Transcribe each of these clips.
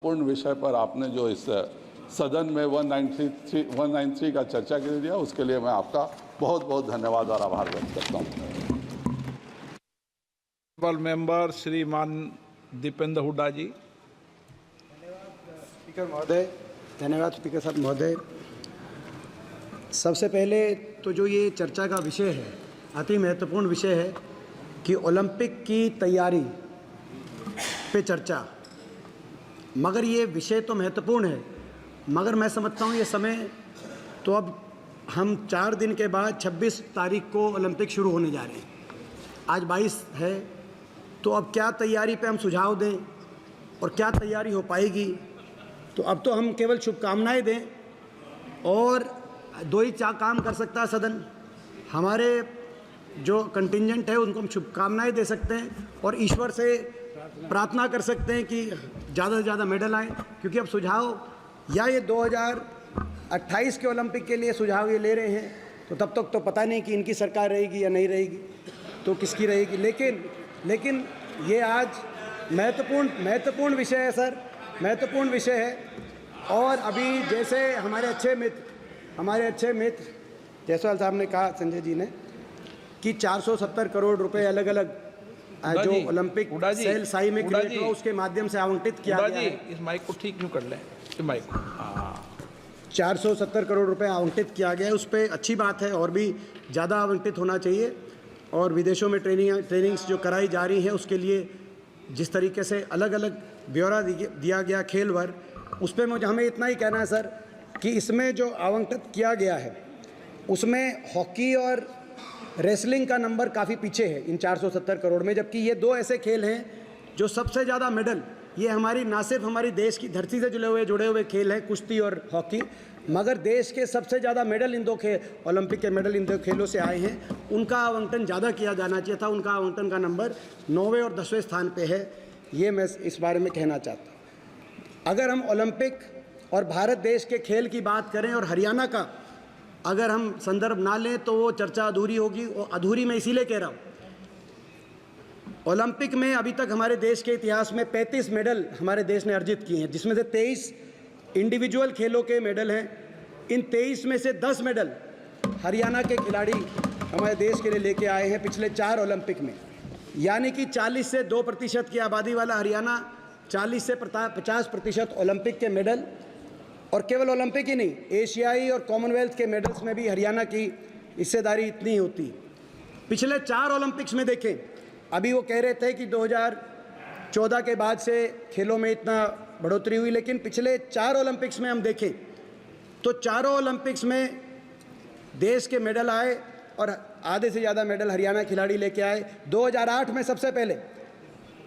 पूर्ण विषय पर आपने जो इस सदन में 193 का चर्चा के लिए दिया, उसके लिए मैं आपका बहुत बहुत धन्यवाद और आभार व्यक्त करता हूँ। मेंबर श्रीमान दीपेंद्र हुड्डा जी। स्पीकर महोदय, धन्यवाद स्पीकर साहब महोदय। सबसे पहले तो जो ये चर्चा का विषय है, अति महत्वपूर्ण विषय है कि ओलंपिक की तैयारी पे चर्चा। मगर ये विषय तो महत्वपूर्ण है, मगर मैं समझता हूँ ये समय तो अब हम 4 दिन के बाद 26 तारीख को ओलंपिक शुरू होने जा रहे हैं। आज 22 है, तो अब क्या तैयारी पे हम सुझाव दें और क्या तैयारी हो पाएगी। तो अब तो हम केवल शुभकामनाएं दें और 2 ही काम कर सकता है सदन। हमारे जो कंटिंजेंट है उनको हम शुभकामनाएं दे सकते हैं और ईश्वर से प्रार्थना कर सकते हैं कि ज़्यादा से ज़्यादा मेडल आए, क्योंकि अब सुझाव या ये 2028 के ओलंपिक के लिए सुझाव ये ले रहे हैं, तो तब तक तो पता नहीं कि इनकी सरकार रहेगी या नहीं रहेगी, तो किसकी रहेगी। लेकिन ये आज महत्वपूर्ण विषय है सर, महत्वपूर्ण विषय है। और अभी जैसे हमारे अच्छे मित्र जायसवाल साहब ने कहा, संजय जी ने, कि 470 करोड़ रुपए अलग अलग जो ओलंपिक सेल साई में क्रिएट हुआ उसके माध्यम से आवंटित किया गया है। इस माइक को ठीक क्यों कर लें, इस माइक को। 470 करोड़ रुपए आवंटित किया गया है, उस पर अच्छी बात है, और भी ज़्यादा आवंटित होना चाहिए। और विदेशों में ट्रेनिंग्स जो कराई जा रही है, उसके लिए जिस तरीके से अलग अलग ब्यौरा दिया गया खेल वर्ग, उस पर हमें इतना ही कहना है सर कि इसमें जो आवंटित किया गया है उसमें हॉकी और रेसलिंग का नंबर काफ़ी पीछे है इन 470 करोड़ में, जबकि ये 2 ऐसे खेल हैं जो सबसे ज़्यादा मेडल, ये हमारी ना सिर्फ हमारी देश की धरती से जुड़े हुए खेल हैं, कुश्ती और हॉकी, मगर देश के सबसे ज़्यादा मेडल इन 2 ओलंपिक के मेडल इन 2 खेलों से आए हैं। उनका आवंटन ज़्यादा किया जाना चाहिए था, उनका आवंटन का नंबर 9वें और 10वें स्थान पे है। ये मैं इस बारे में कहना चाहता हूँ। अगर हम ओलंपिक और भारत देश के खेल की बात करें और हरियाणा का अगर हम संदर्भ ना लें तो वो चर्चा अधूरी होगी। और अधूरी मैं इसीलिए कह रहा हूँ, ओलंपिक में अभी तक हमारे देश के इतिहास में 35 मेडल हमारे देश ने अर्जित किए हैं, जिसमें से 23 इंडिविजुअल खेलों के मेडल हैं। इन 23 में से 10 मेडल हरियाणा के खिलाड़ी हमारे देश के लिए लेके आए हैं पिछले 4 ओलंपिक में। यानी कि 40 से 2% की आबादी वाला हरियाणा 40 से 50% ओलंपिक के मेडल, और केवल ओलंपिक ही नहीं, एशियाई और कॉमनवेल्थ के मेडल्स में भी हरियाणा की हिस्सेदारी इतनी होती है। पिछले 4 ओलंपिक्स में देखें, अभी वो कह रहे थे कि 2014 के बाद से खेलों में इतना बढ़ोतरी हुई, लेकिन पिछले 4 ओलंपिक्स में हम देखें तो चारों ओलंपिक्स में देश के मेडल आए और आधे से ज़्यादा मेडल हरियाणा खिलाड़ी लेके आए। 2008 में सबसे पहले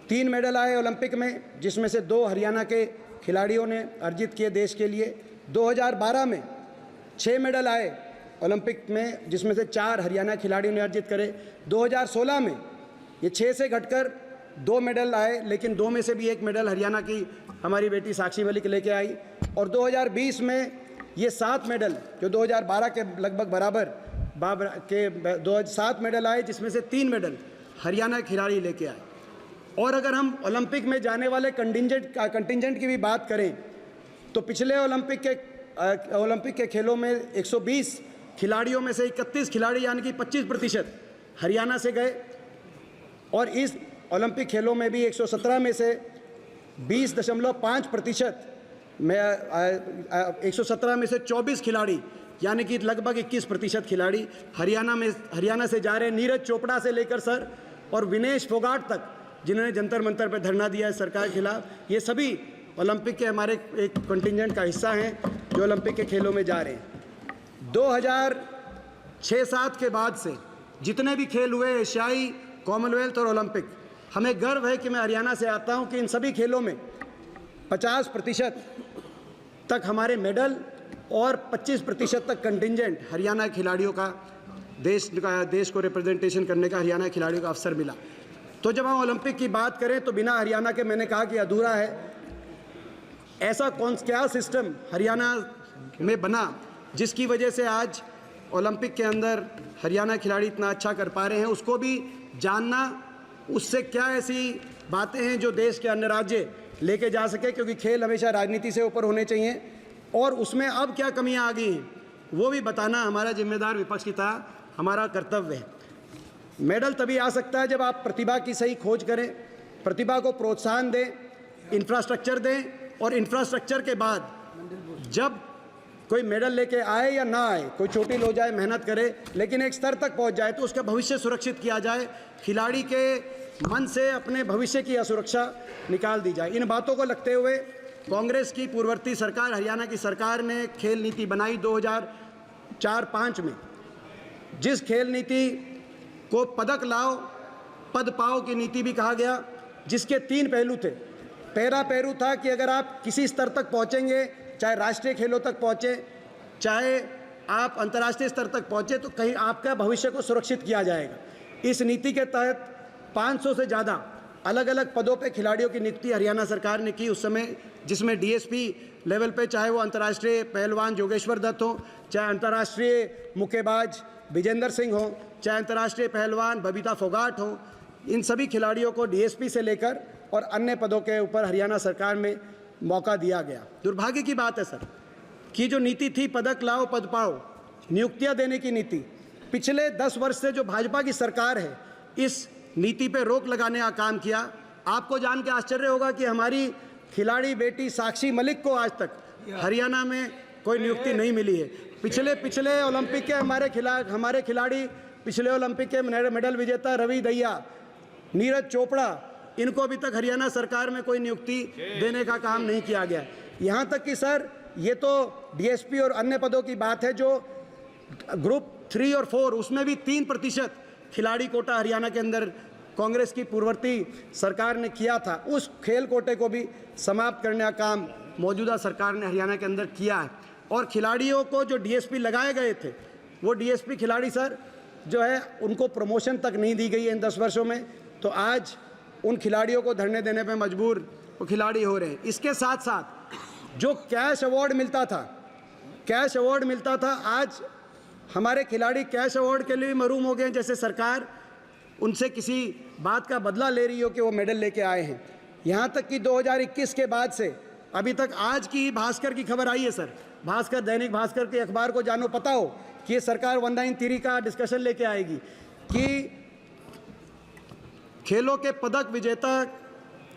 3 मेडल आए ओलंपिक में, जिसमें से 2 हरियाणा के खिलाड़ियों ने अर्जित किए देश के लिए। 2012 में 6 मेडल आए ओलंपिक में, जिसमें से 4 हरियाणा खिलाड़ियों ने अर्जित करे। 2016 में ये 6 से घटकर 2 मेडल आए, लेकिन 2 में से भी 1 मेडल हरियाणा की हमारी बेटी साक्षी मलिक लेके आई। और 2020 में ये 7 मेडल, जो 2012 के लगभग बराबर के 7 मेडल आए, जिसमें से 3 मेडल हरियाणा खिलाड़ी लेके आए। और अगर हम ओलंपिक में जाने वाले कंटिंजेंट की भी बात करें तो पिछले ओलंपिक के खेलों में 120 खिलाड़ियों में से 31 खिलाड़ी यानी कि 25% हरियाणा से गए। और इस ओलंपिक खेलों में भी 117 में से 20.5% में 117 में से 24 खिलाड़ी यानी कि लगभग 21% खिलाड़ी हरियाणा से जा रहे हैं। नीरज चोपड़ा से लेकर सर और विनेश फोगाट तक, जिन्होंने जंतर मंतर पर धरना दिया है सरकार के खिलाफ, ये सभी ओलंपिक के हमारे एक कंटिंजेंट का हिस्सा हैं जो ओलंपिक के खेलों में जा रहे हैं। 2006-07 के बाद से जितने भी खेल हुए, एशियाई, कॉमनवेल्थ और ओलंपिक, हमें गर्व है कि मैं हरियाणा से आता हूं कि इन सभी खेलों में 50% तक हमारे मेडल और 25% तक कंटिंजेंट हरियाणा खिलाड़ियों का देश को रिप्रेजेंटेशन करने का हरियाणा खिलाड़ियों का अवसर मिला। तो जब हम ओलंपिक की बात करें तो बिना हरियाणा के, मैंने कहा कि अधूरा है। ऐसा क्या सिस्टम हरियाणा में बना जिसकी वजह से आज ओलंपिक के अंदर हरियाणा खिलाड़ी इतना अच्छा कर पा रहे हैं, उसको भी जानना, उससे क्या ऐसी बातें हैं जो देश के अन्य राज्य लेके जा सके, क्योंकि खेल हमेशा राजनीति से ऊपर होने चाहिए। और उसमें अब क्या कमियां आ गई हैं वो भी बताना हमारा जिम्मेदार विपक्ष की तरह हमारा कर्तव्य है। मेडल तभी आ सकता है जब आप प्रतिभा की सही खोज करें, प्रतिभा को प्रोत्साहन दें, इंफ्रास्ट्रक्चर दें, और इंफ्रास्ट्रक्चर के बाद जब कोई मेडल लेके आए या ना आए, कोई चोटिल हो जाए, मेहनत करे, लेकिन एक स्तर तक पहुंच जाए तो उसका भविष्य सुरक्षित किया जाए, खिलाड़ी के मन से अपने भविष्य की असुरक्षा निकाल दी जाए। इन बातों को लगते हुए कांग्रेस की पूर्ववर्ती सरकार, हरियाणा की सरकार ने खेल नीति बनाई 2004-05 में, जिस खेल नीति को पदक लाओ पद पाओ की नीति भी कहा गया, जिसके 3 पहलू थे। पहला पहलू था कि अगर आप किसी स्तर तक पहुंचेंगे, चाहे राष्ट्रीय खेलों तक पहुंचे, चाहे आप अंतर्राष्ट्रीय स्तर तक पहुंचे, तो कहीं आपका भविष्य को सुरक्षित किया जाएगा। इस नीति के तहत 500 से ज़्यादा अलग अलग पदों पे खिलाड़ियों की नियुक्ति हरियाणा सरकार ने की उस समय, जिसमें डीएसपी लेवल पे चाहे वो अंतर्राष्ट्रीय पहलवान जोगेश्वर दत्त हो, चाहे अंतर्राष्ट्रीय मुक्केबाज विजेंद्र सिंह हो, चाहे अंतर्राष्ट्रीय पहलवान बबीता फोगाट हो, इन सभी खिलाड़ियों को डीएसपी से लेकर और अन्य पदों के ऊपर हरियाणा सरकार में मौका दिया गया। दुर्भाग्य की बात है सर कि जो नीति थी पदक लाओ पद पाओ, नियुक्तियां देने की नीति, पिछले 10 वर्ष से जो भाजपा की सरकार है इस नीति पे रोक लगाने का काम किया। आपको जान के आश्चर्य होगा कि हमारी खिलाड़ी बेटी साक्षी मलिक को आज तक हरियाणा में कोई नियुक्ति नहीं मिली है। पिछले ओलंपिक के हमारे खिलाड़ी, पिछले ओलंपिक के मेडल विजेता रवि दहिया, नीरज चोपड़ा, इनको अभी तक हरियाणा सरकार में कोई नियुक्ति देने का काम नहीं किया गया। यहाँ तक कि सर ये तो डीएसपी और अन्य पदों की बात है, जो ग्रुप 3 और 4 उसमें भी 3% खिलाड़ी कोटा हरियाणा के अंदर कांग्रेस की पूर्ववर्ती सरकार ने किया था। उस खेल कोटे को भी समाप्त करने का काम मौजूदा सरकार ने हरियाणा के अंदर किया है। और खिलाड़ियों को जो डीएसपी लगाए गए थे, वो डीएसपी खिलाड़ी सर जो है उनको प्रमोशन तक नहीं दी गई है इन 10 वर्षों में। तो आज उन खिलाड़ियों को धरने देने पे मजबूर वो खिलाड़ी हो रहे हैं। इसके साथ साथ जो कैश अवार्ड मिलता था, आज हमारे खिलाड़ी कैश अवार्ड के लिए भी महरूम हो गए हैं। जैसे सरकार उनसे किसी बात का बदला ले रही हो कि वो मेडल लेके आए हैं। यहाँ तक कि 2021 के बाद से अभी तक आज की भास्कर की खबर आई है सर, भास्कर, दैनिक भास्कर के अखबार को जानो पता हो कि ये सरकार 193 का डिस्कशन लेके आएगी कि खेलों के पदक विजेता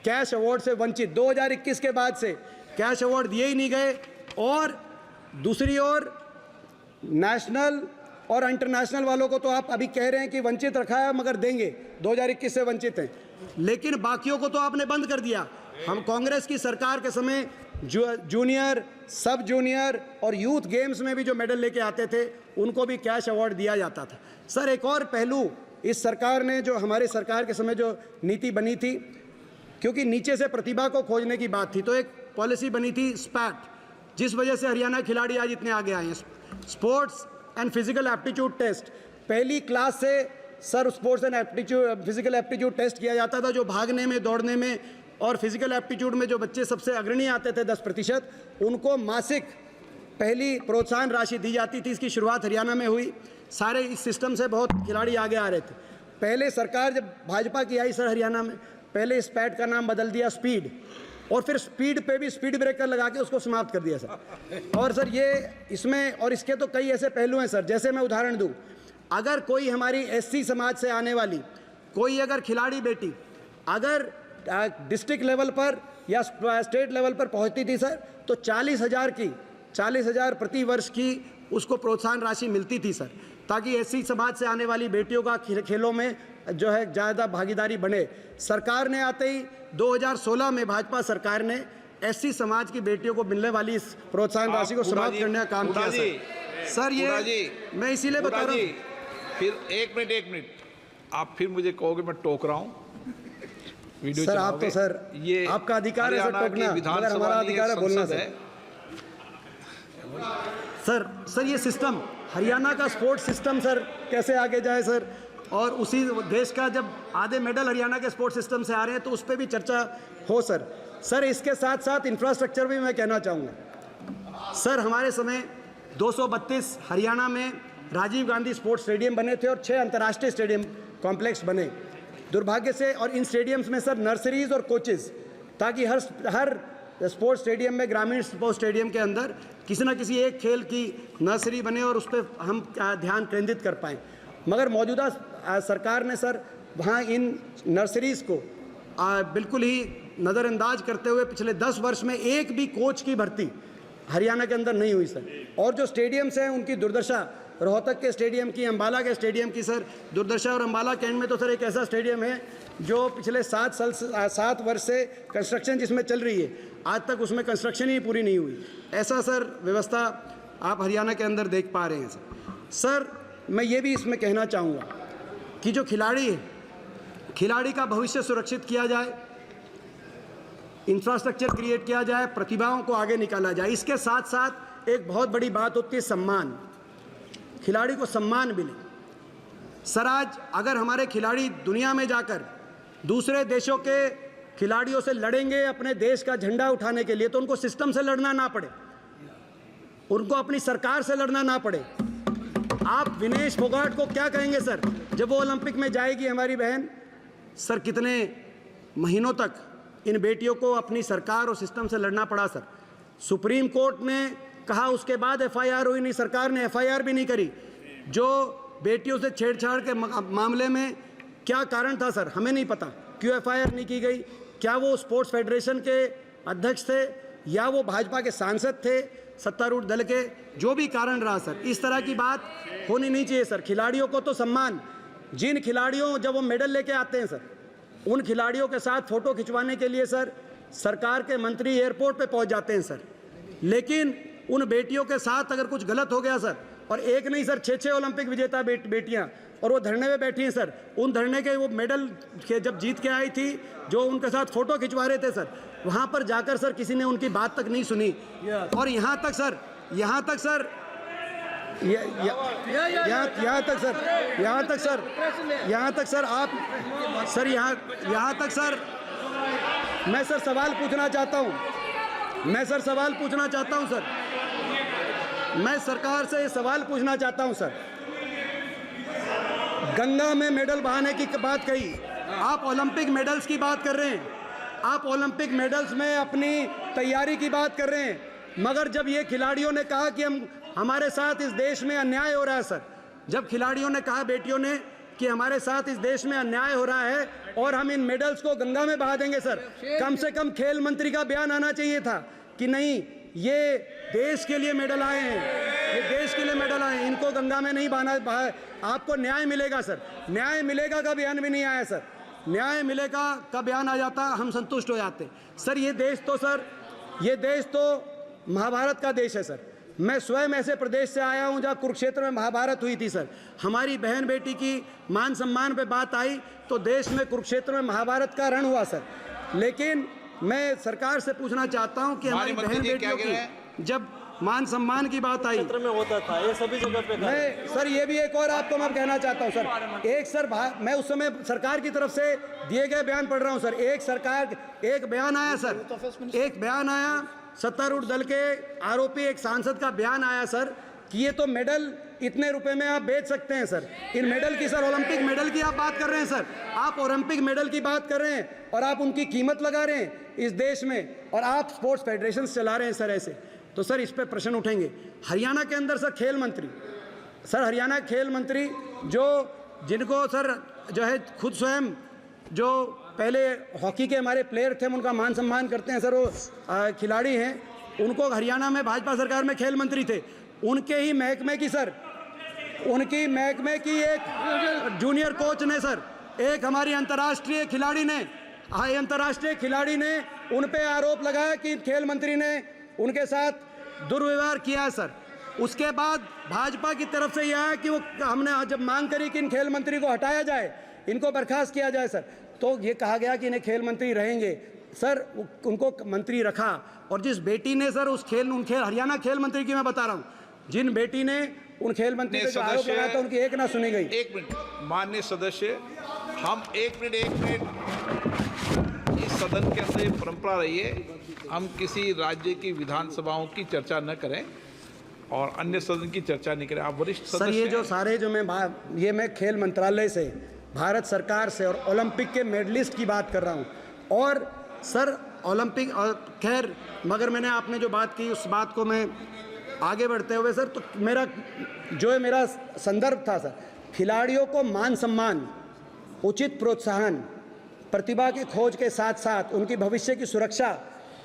कैश अवार्ड से वंचित। 2021 के बाद से कैश अवार्ड दिए ही नहीं गए, और दूसरी ओर नेशनल और इंटरनेशनल वालों को तो आप अभी कह रहे हैं कि वंचित रखा है मगर देंगे, 2021 से वंचित हैं, लेकिन बाकियों को तो आपने बंद कर दिया। हम कांग्रेस की सरकार के समय जूनियर, सब जूनियर और यूथ गेम्स में भी जो मेडल लेके आते थे उनको भी कैश अवार्ड दिया जाता था। सर एक और पहलू इस सरकार ने, जो हमारे सरकार के समय जो नीति बनी थी, क्योंकि नीचे से प्रतिभा को खोजने की बात थी, तो एक पॉलिसी बनी थी स्पैट, जिस वजह से हरियाणा खिलाड़ी आज इतने आगे आए हैं। Sports and physical aptitude test, पहली क्लास से sir sports and physical aptitude test किया जाता था, जो भागने में, दौड़ने में और फिजिकल एप्टीट्यूड में जो बच्चे सबसे अग्रणी आते थे 10%, उनको मासिक पहली प्रोत्साहन राशि दी जाती थी। इसकी शुरुआत हरियाणा में हुई। सारे इस सिस्टम से बहुत खिलाड़ी आगे आ रहे थे। पहले सरकार जब भाजपा की आई सर हरियाणा में, पहले स्पैट का नाम बदल दिया स्पीड, और फिर स्पीड पे भी स्पीड ब्रेकर लगा के उसको समाप्त कर दिया सर। और सर ये इसमें और इसके तो कई ऐसे पहलू हैं सर, जैसे मैं उदाहरण दूं, अगर कोई हमारी एससी समाज से आने वाली कोई अगर खिलाड़ी बेटी अगर डिस्ट्रिक्ट लेवल पर या स्टेट लेवल पर पहुंचती थी सर, तो 40,000 प्रति वर्ष की उसको प्रोत्साहन राशि मिलती थी सर, ताकि एससी समाज से आने वाली बेटियों का खेलों में जो है ज़्यादा भागीदारी बने। सरकार ने आते ही 2016 में भाजपा सरकार ने एससी समाज की बेटियों को मिलने वाली इस प्रोत्साहन राशि को समाप्त करने का काम किया सर। ये मैं इसीलिए बता रहा हूँ। फिर एक मिनट आप फिर मुझे कहोगे मैं टोक रहा हूँ। वीडियो सर आप तो सर ये आपका अधिकार है सर टोकना, मगर हमारा अधिकार है बोलना सर। ये सिस्टम हरियाणा का स्पोर्ट्स सिस्टम सर कैसे आगे जाए सर, और उसी देश का जब आधे मेडल हरियाणा के स्पोर्ट्स सिस्टम से आ रहे हैं तो उस पर भी चर्चा हो सर। इसके साथ साथ इंफ्रास्ट्रक्चर भी मैं कहना चाहूँगा सर। हमारे समय 232 हरियाणा में राजीव गांधी स्पोर्ट्स स्टेडियम बने थे और 6 अंतर्राष्ट्रीय स्टेडियम कॉम्प्लेक्स बने। दुर्भाग्य से, और इन स्टेडियम्स में सर नर्सरीज और कोचेज़ ताकि हर स्पोर्ट्स स्टेडियम में, ग्रामीण स्पोर्ट्स स्टेडियम के अंदर किसी न किसी एक खेल की नर्सरी बने और उस पर हम ध्यान केंद्रित कर पाएँ। मगर मौजूदा सरकार ने सर वहाँ इन नर्सरीज़ को बिल्कुल ही नज़रअंदाज करते हुए पिछले 10 वर्ष में एक भी कोच की भर्ती हरियाणा के अंदर नहीं हुई सर। और जो स्टेडियम्स हैं उनकी दुर्दशा, रोहतक के स्टेडियम की, अम्बाला के स्टेडियम की सर दुर्दशा। और अम्बाला कैंट में तो सर एक ऐसा स्टेडियम है जो पिछले 7 वर्ष से कंस्ट्रक्शन जिसमें चल रही है, आज तक उसमें कंस्ट्रक्शन ही पूरी नहीं हुई। ऐसा सर व्यवस्था आप हरियाणा के अंदर देख पा रहे हैं सर। मैं ये भी इसमें कहना चाहूँगा कि जो खिलाड़ी है, खिलाड़ी का भविष्य सुरक्षित किया जाए, इंफ्रास्ट्रक्चर क्रिएट किया जाए, प्रतिभाओं को आगे निकाला जाए। इसके साथ साथ एक बहुत बड़ी बात होती है सम्मान, खिलाड़ी को सम्मान मिले। सर आज अगर हमारे खिलाड़ी दुनिया में जाकर दूसरे देशों के खिलाड़ियों से लड़ेंगे अपने देश का झंडा उठाने के लिए, तो उनको सिस्टम से लड़ना ना पड़े, उनको अपनी सरकार से लड़ना ना पड़े। आप विनेश फोगाट को क्या कहेंगे सर जब वो ओलंपिक में जाएगी हमारी बहन? सर कितने महीनों तक इन बेटियों को अपनी सरकार और सिस्टम से लड़ना पड़ा सर। सुप्रीम कोर्ट ने कहा, उसके बाद एफआईआर हुई नहीं, सरकार ने एफआईआर भी नहीं करी। जो बेटियों से छेड़छाड़ के मामले में क्या कारण था सर, हमें नहीं पता क्यों एफआईआर नहीं की गई। क्या वो स्पोर्ट्स फेडरेशन के अध्यक्ष थे या वो भाजपा के सांसद थे, सत्तारूढ़ दल के? जो भी कारण रहा सर, इस तरह की बात होनी नहीं चाहिए सर। खिलाड़ियों को तो सम्मान, जिन खिलाड़ियों जब वो मेडल लेके आते हैं सर, उन खिलाड़ियों के साथ फ़ोटो खिंचवाने के लिए सर सरकार के मंत्री एयरपोर्ट पे पहुंच जाते हैं सर। लेकिन उन बेटियों के साथ अगर कुछ गलत हो गया सर, और एक नहीं सर 6 ओलंपिक विजेता बेटियां, और वो धरने में बैठी हैं सर, उन धरने के वो मेडल के जब जीत के आई थी, जो उनके साथ फ़ोटो खिंचवा रहे थे सर, वहाँ पर जाकर सर किसी ने उनकी बात तक नहीं सुनी। और यहाँ तक सर यहाँ तक सर आप सर यहाँ तक सर मैं सर सवाल पूछना चाहता हूँ सर। मैं सरकार से ये सवाल पूछना चाहता हूँ सर। गंगा में मेडल बहाने की बात कही, आप ओलंपिक मेडल्स की बात कर रहे हैं, आप ओलंपिक मेडल्स में अपनी तैयारी की बात कर रहे हैं, मगर जब ये खिलाड़ियों ने कहा कि हमारे साथ इस देश में अन्याय हो रहा है सर, जब खिलाड़ियों ने कहा, बेटियों ने, कि हमारे साथ इस देश में अन्याय हो रहा है और हम इन मेडल्स को गंगा में बहा देंगे सर, कम से कम खेल मंत्री का बयान आना चाहिए था कि नहीं, ये देश के लिए मेडल आए हैं, इनको गंगा में नहीं बहा, आपको न्याय मिलेगा सर। न्याय मिलेगा का बयान भी नहीं आया सर। न्याय मिलेगा का बयान आ जाता, हम संतुष्ट हो जाते सर। ये देश तो महाभारत का देश है सर। मैं स्वयं ऐसे प्रदेश से आया हूं जहां कुरुक्षेत्र में महाभारत हुई थी सर। हमारी बहन बेटी की मान सम्मान पे बात आई तो देश में कुरुक्षेत्र में महाभारत का रण हुआ सर। लेकिन मैं सरकार से पूछना चाहता हूं कि हमारी बहन बेटियों की जब मान सम्मान की बात आई क्षेत्र में होता था, ये सभी जगह पे मैं सर ये भी एक और आपको मैं कहना चाहता हूं सर। एक सर मैं उस समय सरकार की तरफ से दिए गए बयान पढ़ रहा हूं सर। एक बयान आया सर, एक बयान आया सत्तारूढ़ दल के आरोपी एक सांसद का बयान आया सर कि ये तो मेडल इतने रुपए में आप बेच सकते हैं सर। इन मेडल की सर, ओलंपिक मेडल की आप बात कर रहे हैं सर, आप ओलंपिक मेडल की बात कर रहे हैं और आप उनकी कीमत लगा रहे हैं इस देश में, और आप स्पोर्ट्स फेडरेशन चला रहे हैं सर ऐसे। तो सर इस पर प्रश्न उठेंगे। हरियाणा के अंदर सर खेल मंत्री, सर हरियाणा खेल मंत्री जिनको सर जो है खुद स्वयं जो पहले हॉकी के हमारे प्लेयर थे, हम उनका मान सम्मान करते हैं सर, वो खिलाड़ी हैं, उनको हरियाणा में भाजपा सरकार में खेल मंत्री थे। उनके ही महकमे की सर, उनकी महकमे की एक जूनियर कोच ने सर, एक हमारी अंतर्राष्ट्रीय खिलाड़ी ने उन पे आरोप लगाया कि खेल मंत्री ने उनके साथ दुर्व्यवहार किया है सर। उसके बाद भाजपा की तरफ से यह है कि वो हमने जब मांग करी कि इन खेल मंत्री को हटाया जाए, इनको बर्खास्त किया जाए सर, तो ये कहा गया कि इन्हें खेल मंत्री रहेंगे सर। उनको मंत्री रखा, और जिस बेटी ने सर हरियाणा खेल मंत्री की मैं बता रहा हूँ, जिन बेटी ने उन खेल मंत्री पे जो आरोप लगाया था उनकी एक ना सुनी गई। एक मिनट माननीय सदस्य, हम एक मिनट इस सदन के अंदर ये परंपरा रही है, हम किसी राज्य की विधानसभाओं की चर्चा न करें और अन्य सदन की चर्चा नहीं करें। आप वरिष्ठ सदस्य सर, ये जो सारे जो मैं खेल मंत्रालय से, भारत सरकार से और ओलंपिक के मेडलिस्ट की बात कर रहा हूँ। और सर ओलंपिक और खैर, मगर मैंने आपने जो बात की उस बात को मैं आगे बढ़ते हुए सर, तो मेरा संदर्भ था सर, खिलाड़ियों को मान सम्मान, उचित प्रोत्साहन, प्रतिभा की खोज के साथ साथ उनकी भविष्य की सुरक्षा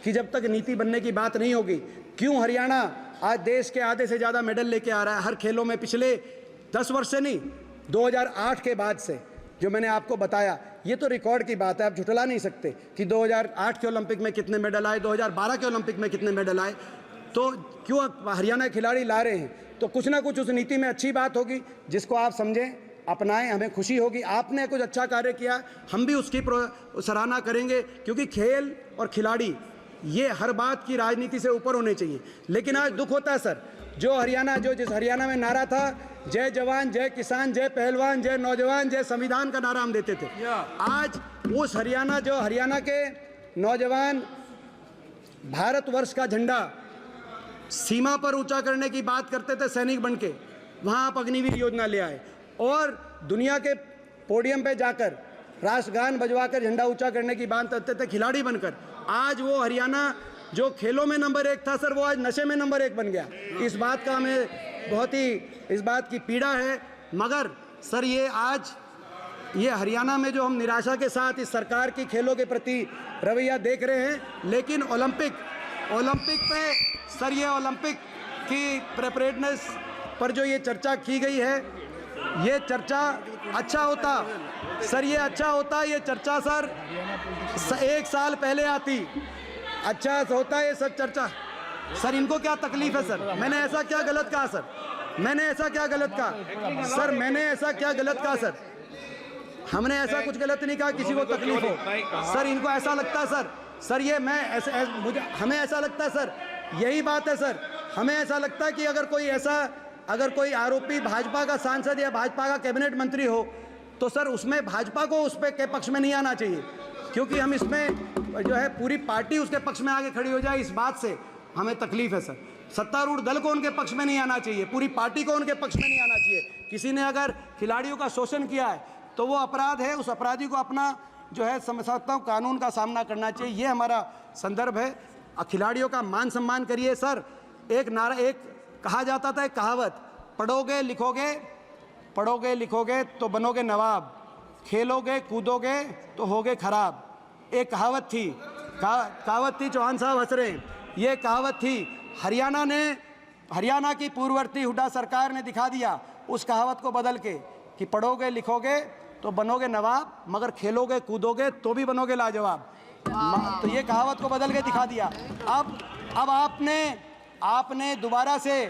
की जब तक नीति बनने की बात नहीं होगी, क्यों हरियाणा आज देश के आधे से ज़्यादा मेडल लेके आ रहा है हर खेलों में पिछले 10 वर्ष से नहीं, 2008 के बाद से, जो मैंने आपको बताया, ये तो रिकॉर्ड की बात है, आप झुठला नहीं सकते कि 2008 के ओलंपिक में कितने मेडल आए, 2012 के ओलंपिक में कितने मेडल आए, तो क्यों हरियाणा के खिलाड़ी ला रहे हैं, तो कुछ ना कुछ उस नीति में अच्छी बात होगी जिसको आप समझें, अपनाएं, हमें खुशी होगी। आपने कुछ अच्छा कार्य किया, हम भी उसकी सराहना करेंगे, क्योंकि खेल और खिलाड़ी ये हर बात की राजनीति से ऊपर होने चाहिए। लेकिन आज दुख होता है सर, जिस हरियाणा में नारा था जय जवान जय किसान जय पहलवान जय नौजवान जय संविधान का नारा हम देते थे, आज उस हरियाणा के नौजवान भारतवर्ष का झंडा सीमा पर ऊंचा करने की बात करते थे सैनिक बन के, वहाँ आप अग्निवीर योजना ले आए और दुनिया के पोडियम पे जाकर राष्ट्रगान बजवाकर झंडा ऊंचा करने की बात करते थे खिलाड़ी बनकर। आज वो हरियाणा जो खेलों में नंबर 1 था सर, वो आज नशे में नंबर 1 बन गया। इस बात का हमें बहुत ही इस बात की पीड़ा है। मगर सर ये हरियाणा में जो हम निराशा के साथ इस सरकार की खेलों के प्रति रवैया देख रहे हैं, लेकिन ओलंपिक पे सर, ये ओलंपिक की प्रिपरेडनेस पर जो ये चर्चा की गई है, ये चर्चा अच्छा होता सर, ये अच्छा होता, ये चर्चा सर 1 साल पहले आती, अच्छा होता ये सब चर्चा। सर इनको क्या तकलीफ है सर, मैंने ऐसा क्या गलत कहा सर, मैंने ऐसा क्या गलत कहा सर, मैंने ऐसा क्या गलत कहा सर, हमने ऐसा कुछ गलत नहीं कहा, किसी को तकलीफ हो सर, इनको ऐसा लगता है सर ये मैं ऐसे हमें ऐसा लगता है सर, यही बात है सर, हमें ऐसा लगता है कि अगर कोई आरोपी भाजपा का सांसद या भाजपा का कैबिनेट मंत्री हो तो सर उसमें भाजपा को उस पे के पक्ष में नहीं आना चाहिए, क्योंकि हम इसमें जो है पूरी पार्टी उसके पक्ष में आगे खड़ी हो जाए, इस बात से हमें तकलीफ है सर। सत्तारूढ़ दल को उनके पक्ष में नहीं आना चाहिए, पूरी पार्टी को उनके पक्ष में नहीं आना चाहिए। किसी ने अगर खिलाड़ियों का शोषण किया है तो वो अपराध है, उस अपराधी को अपना जो है समझता हूँ कानून का सामना करना चाहिए, ये हमारा संदर्भ है। खिलाड़ियों का मान सम्मान करिए सर। एक कहा जाता था, एक कहावत, पढ़ोगे लिखोगे तो बनोगे नवाब, खेलोगे कूदोगे तो होगे खराब। एक कहावत थी चौहान साहब हंस रहे हैं, ये कहावत थी, हरियाणा की पूर्ववर्ती हुड्डा सरकार ने दिखा दिया उस कहावत को बदल के कि पढ़ोगे लिखोगे तो बनोगे नवाब, मगर खेलोगे कूदोगे तो भी बनोगे लाजवाब। तो ये कहावत को बदल के दिखा दिया। अब आपने दोबारा से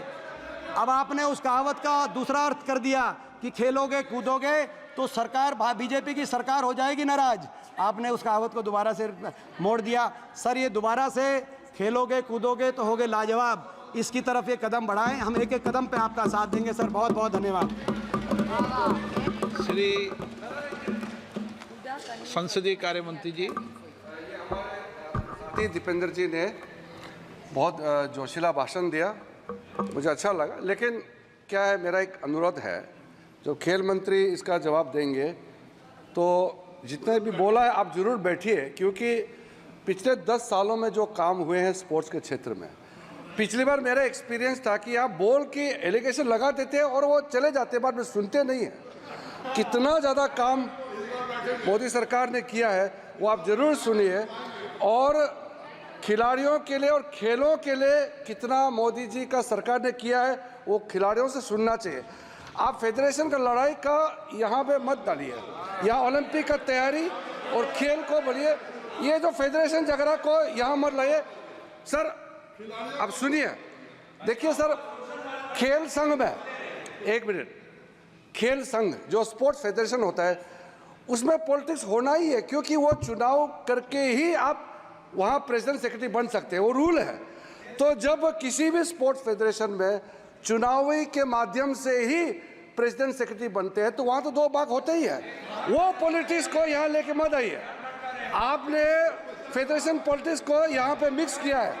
आपने उस कहावत का दूसरा अर्थ कर दिया कि खेलोगे कूदोगे तो सरकार बीजेपी की सरकार हो जाएगी नाराज। आपने उस कहावत को दोबारा से मोड़ दिया। सर ये दोबारा से खेलोगे कूदोगे तो होगे लाजवाब, इसकी तरफ ये कदम बढ़ाएं, हम एक एक कदम पे आपका साथ देंगे सर। बहुत बहुत धन्यवाद। श्री संसदीय कार्य मंत्री जी। दीपेंद्र जी ने बहुत जोशीला भाषण दिया, मुझे अच्छा लगा। लेकिन क्या है, मेरा एक अनुरोध है, जो खेल मंत्री इसका जवाब देंगे तो जितने भी बोला है आप ज़रूर बैठिए, क्योंकि पिछले 10 सालों में जो काम हुए हैं स्पोर्ट्स के क्षेत्र में, पिछली बार मेरा एक्सपीरियंस था कि आप बोल के एलिगेशन लगा देते हैं और वो चले जाते, बाद में सुनते नहीं हैं। कितना ज़्यादा काम मोदी सरकार ने किया है वो आप ज़रूर सुनिए, और खिलाड़ियों के लिए और खेलों के लिए कितना मोदी जी का सरकार ने किया है वो खिलाड़ियों से सुनना चाहिए। आप फेडरेशन का लड़ाई का यहाँ पे मत डालिए, यहाँ ओलंपिक का तैयारी और खेल को बढ़िए, ये जो फेडरेशन झगड़ा को यहाँ मत लाइए। सर अब सुनिए, देखिए सर, खेल संघ में, एक मिनट, खेल संघ जो स्पोर्ट्स फेडरेशन होता है उसमें पॉलिटिक्स होना ही है, क्योंकि वो चुनाव करके ही आप वहाँ प्रेसिडेंट सेक्रेटरी बन सकते हैं, वो रूल है। तो जब किसी भी स्पोर्ट्स फेडरेशन में चुनावी के माध्यम से ही प्रेसिडेंट सेक्रेटरी बनते हैं तो वहाँ तो 2 भाग होते ही है। वो पॉलिटिक्स को यहाँ लेके मत आइए। आपने फेडरेशन पॉलिटिक्स को यहाँ पे मिक्स किया है।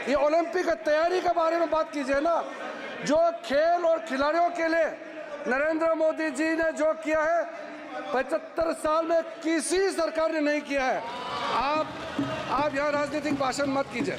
ये ओलंपिक की तैयारी के बारे में बात कीजिए ना, जो खेल और खिलाड़ियों के लिए नरेंद्र मोदी जी ने जो किया है 75 साल में किसी सरकार ने नहीं किया है। आप आप यहाँ राजनीतिक भाषण मत कीजिए।